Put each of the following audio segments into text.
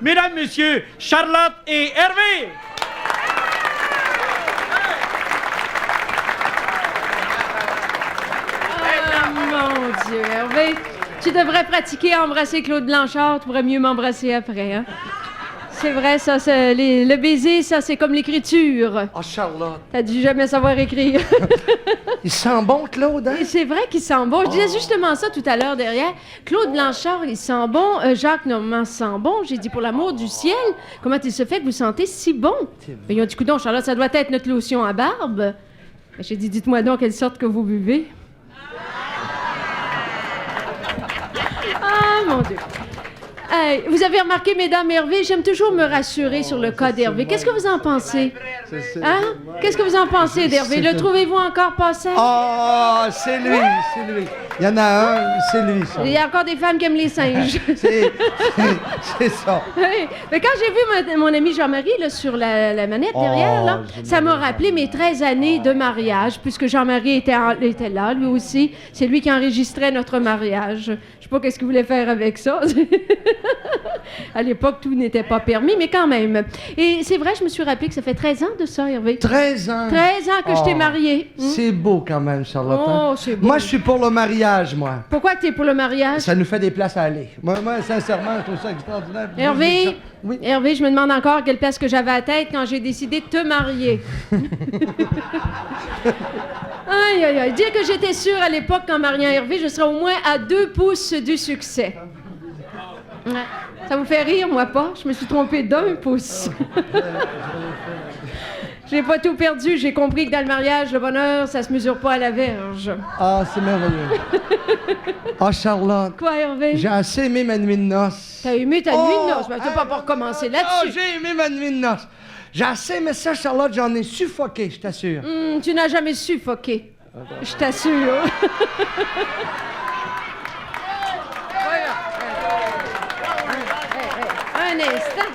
Mesdames, Messieurs, Charlotte et Hervé. Ah, mon Dieu, Hervé, tu devrais pratiquer à embrasser Claude Blanchard, tu pourrais mieux m'embrasser après, hein? C'est vrai, ça, le baiser, ça, c'est comme l'écriture. Oh, Charlotte. T'as dû jamais savoir écrire. Il sent bon, Claude, hein? Et c'est vrai qu'il sent bon. Je disais justement ça tout à l'heure derrière. Claude Blanchard, il sent bon. Jacques Normand sent bon. J'ai dit, pour l'amour du ciel, comment il se fait que vous sentez si bon? Ben, ils ont dit, coudonc, Charlotte, ça doit être notre lotion à barbe. Ben, j'ai dit, dites-moi donc quelle sorte que vous buvez. Ah, mon Dieu. Hey, vous avez remarqué, mesdames, Hervé, j'aime toujours me rassurer sur le cas d'Hervé. Qu'est-ce que vous en pensez? Hein? Qu'est-ce que vous en pensez d'Hervé? Le trouvez-vous encore passé? Oh, c'est lui, c'est lui. Il y en a un, c'est lui, ça. Il y a encore des femmes qui aiment les singes. C'est ça. Oui. Mais quand j'ai vu mon ami Jean-Marie là, sur la manette derrière, là, ça m'a rappelé mes 13 années de mariage, puisque Jean-Marie était là, lui aussi. C'est lui qui enregistrait notre mariage. Je sais pas qu'est-ce qu'il voulait faire avec ça. À l'époque, tout n'était pas permis, mais quand même. Et c'est vrai, je me suis rappelé que ça fait 13 ans de ça, Hervé. 13 ans. 13 ans que je t'ai mariée. C'est beau quand même, Charlotte. Oh, c'est beau. Moi, je suis pour le mariage, moi. Pourquoi t'es pour le mariage? Ça nous fait des places à aller. Moi sincèrement, je trouve ça extraordinaire. Hervé, Oui. Hervé, je me demande encore quelle place que j'avais à la tête quand j'ai décidé de te marier. Aïe, aïe, aïe. Dire que j'étais sûre à l'époque qu'en mariant Hervé, je serais au moins à 2 pouces du succès. Ouais. Ça vous fait rire, moi pas? Je me suis trompée d'1 pouce. J'ai pas tout perdu. J'ai compris que dans le mariage, le bonheur, ça se mesure pas à la verge. Ah, c'est merveilleux. Ah, Charlotte. Quoi, Hervé? J'ai assez aimé ma nuit de noces. T'as aimé ta nuit de noces? Ben, tu vas pas recommencer Oh, là-dessus. j'ai aimé ma nuit de noces. J'ai assez aimé ça, Charlotte. J'en ai suffoqué, je t'assure. Tu n'as jamais suffoqué. Je t'assure. Un instant.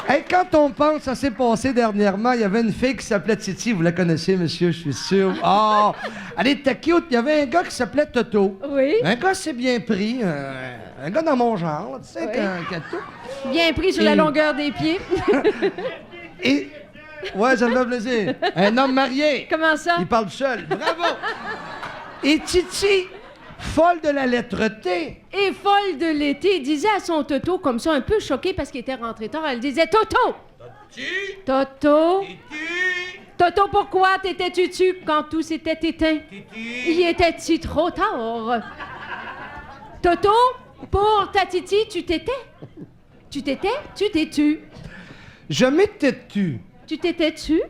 Hey, quand on pense, ça s'est passé dernièrement, il y avait une fille qui s'appelait Titi. Vous la connaissez, monsieur, je suis sûr. Ah, elle était cute. Il y avait un gars qui s'appelait Toto. Oui. Un gars assez bien pris. Un gars dans mon genre, tu sais, Oui. qui a tout. Bien pris sur la longueur des pieds. Et... Ouais, ça me fait plaisir. Un homme marié. Comment ça? Il parle seul. Bravo. Et Titi, folle de la lettre T. Et folle de l'été, disait à son Toto, comme ça, un peu choqué parce qu'il était rentré tard, elle disait « Toto! Toto! Toto, pourquoi t'étais-tu quand tout s'était éteint? Il était-il trop tard? Toto, pour ta Titi, tu t'étais? Tu t'étais? Tu t'es-tu? Je m'étais tu Tu t'étais-tu?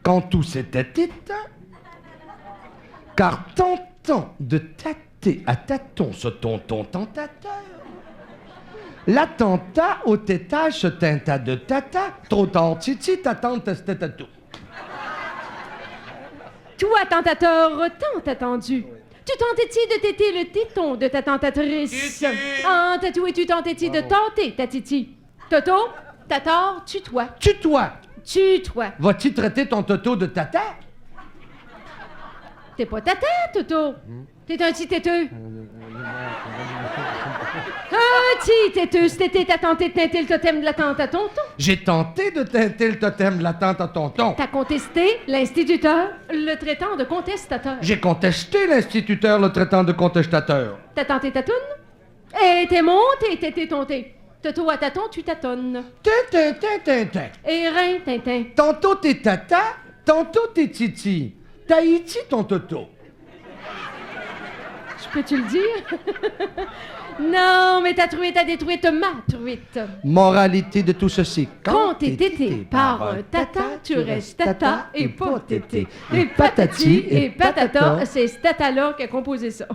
quand tout s'était éteint. Car tentant de tâter à tâtons ce tonton tentateur, l'attentat au tétage se tinta de tata. Trop tard, Titi, ta tante, c'était à tout. Toi, tentateur, tant attendu. Tu tentais-tu de téter le téton de ta tentatrice? Ah, tatoué-tu tentais-tu de tenter ta Titi? Toto, t'as tort, tue-toi. Tue-toi. Tue-toi. Vas-tu traiter ton toto de tata? T'es pas tata, Toto. T'es un petit têteux. Un petit têteux. C'était t'as tenté de teinter le totem de la tante à tonton. J'ai tenté de teinter le totem de la tante à tonton. T'as contesté l'instituteur, le traitant de contestateur. J'ai contesté l'instituteur le traitant de contestateur. T'as tenté ta toune? Et t'es monté, t'es tonté. Toto à tâton, tu tâtonnes. Tintin. Et rein, Tintin. Tantôt t'es tata, tantôt t'es titi. Tahiti ton toto. Je peux-tu le dire? Non, mais ta truite a détruite ma truite. Moralité de tout ceci. Quand t'es tété par un tata, tu restes tata et pas tété. Et patati et patata, c'est ce tata-là qui a composé ça.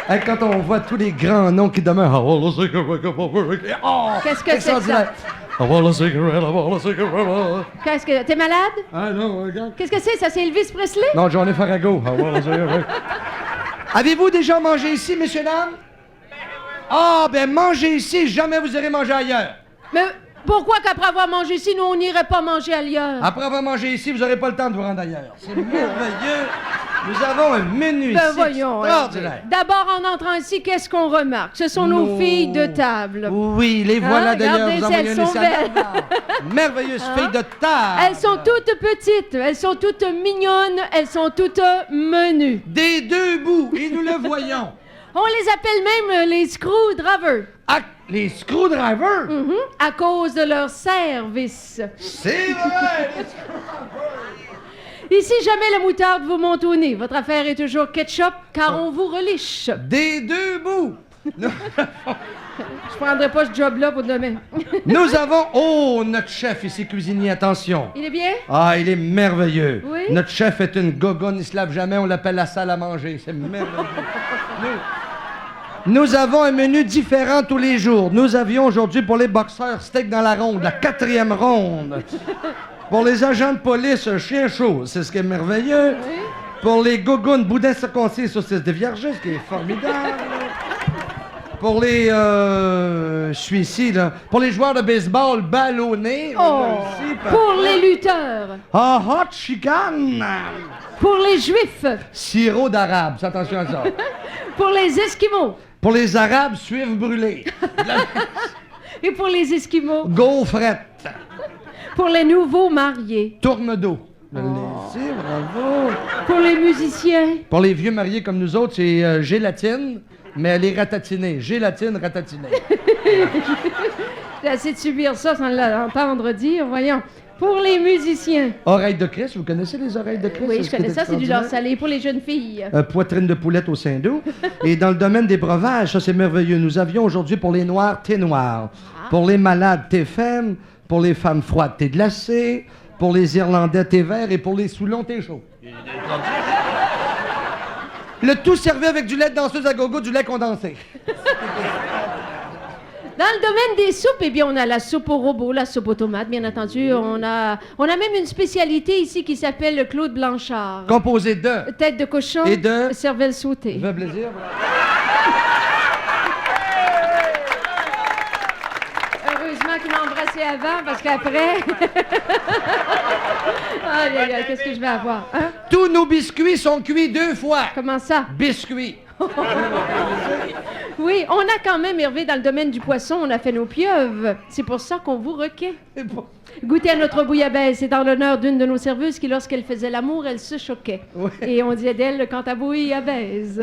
Hey, quand on voit tous les grands noms qui demeurent. Oh, Qu'est-ce que c'est que ça? Qu'est-ce que... T'es malade? Ah non, regarde. Qu'est-ce que c'est? Ça, c'est Elvis Presley? Non, Johnny Farago. Avez-vous déjà mangé ici, messieurs, dames? Ah, ben mangez ici, jamais vous irez manger ailleurs. Mais Pourquoi qu'après avoir mangé ici, nous, on n'irait pas manger ailleurs? Après avoir mangé ici, vous n'aurez pas le temps de vous rendre ailleurs. C'est merveilleux. Nous avons un menu Ben ici voyons. extraordinaire. D'abord, en entrant ici, qu'est-ce qu'on remarque? Ce sont nos filles de table. Oui, les voilà d'ailleurs. Regardez, Vous envoyez elles un sont essai. belles. Merveilleuses filles de table. Elles sont toutes petites, elles sont toutes mignonnes, elles sont toutes menues. Des deux bouts, et nous le voyons. On les appelle même les screwdrivers. Ah, les screwdrivers. À cause de leur service. C'est vrai. Ici, jamais la moutarde vous monte au nez. Votre affaire est toujours ketchup, car on vous reliche. Des deux bouts. Je prendrai pas ce job-là pour demain. Nous avons... Oh, notre chef ici, cuisinier, attention. Il est bien? Ah, il est merveilleux. Oui? Notre chef est une gogonne, il se lave jamais, on l'appelle la salle à manger. C'est merveilleux. Nous avons un menu différent tous les jours. Nous avions aujourd'hui pour les boxeurs steak dans la ronde, la 4e ronde. Pour les agents de police, un chien chaud, c'est ce qui est merveilleux. Oui. Pour les gogounes, boudin circoncis, saucisse de vierge, ce qui est formidable. Pour les... je suis ici, là. Pour les joueurs de baseball ballonnés, on a ici... Pour les lutteurs. Ah, hot chicken! Pour les juifs. Sirop d'arabe, fais attention à ça. Pour les esquimaux. Pour les arabes, suif brûlé. Et pour les esquimaux. Gaufrette. Pour les nouveaux mariés. Tourne d'eau. Ici, bravo. Pour les musiciens. Pour les vieux mariés comme nous autres, c'est gélatine, mais elle est ratatinée. Gélatine ratatinée. J'ai assez de subir ça sans l'entendre dire, voyons. Pour les musiciens. Oreilles de Christ, vous connaissez les oreilles de Christ? Oui, je connais ça, c'est du lard leur salé. Pour les jeunes filles. Poitrine de poulette au sein d'eau. Et dans le domaine des breuvages, ça c'est merveilleux. Nous avions aujourd'hui pour les noirs, thé noir. Pour les malades, thé ferme. Pour les femmes froides, thé glacé. Pour les Irlandais, thé vert. Et pour les Soulons, thé chaud. Le tout servi avec du lait de danseuse à gogo, du lait condensé. Dans le domaine des soupes, eh bien, on a la soupe au robot, la soupe aux tomates, bien entendu. On a même une spécialité ici qui s'appelle le Claude Blanchard. Composé de... Tête de cochon, Et de... cervelle sautée. Ça fait plaisir. Heureusement qu'il m'a embrassé avant, parce qu'après... Aïe, aïe, aïe, qu'est-ce que je vais avoir, hein? Tous nos biscuits sont cuits 2 fois. Comment ça? Biscuits. Oui, on a quand même, Hervé, dans le domaine du poisson, on a fait nos pieuvres. C'est pour ça qu'on vous requête. Goûtez à notre bouillabaisse. C'est en l'honneur d'une de nos serveuses qui, lorsqu'elle faisait l'amour, elle se choquait. Oui. Et on disait d'elle, quand ta bouillabaisse.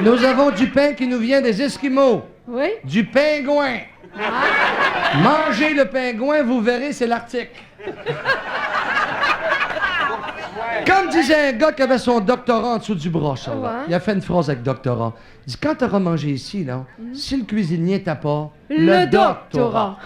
Nous avons du pain qui nous vient des Esquimaux. Oui? Du pingouin. Mangez le pingouin, vous verrez, c'est l'Arctique. Comme disait un gars qui avait son doctorat en dessous du bras, ça, là. Ouais. Il a fait une phrase avec doctorat. Il dit, quand tu auras mangé ici, là, si le cuisinier t'a pas, Le doctorat.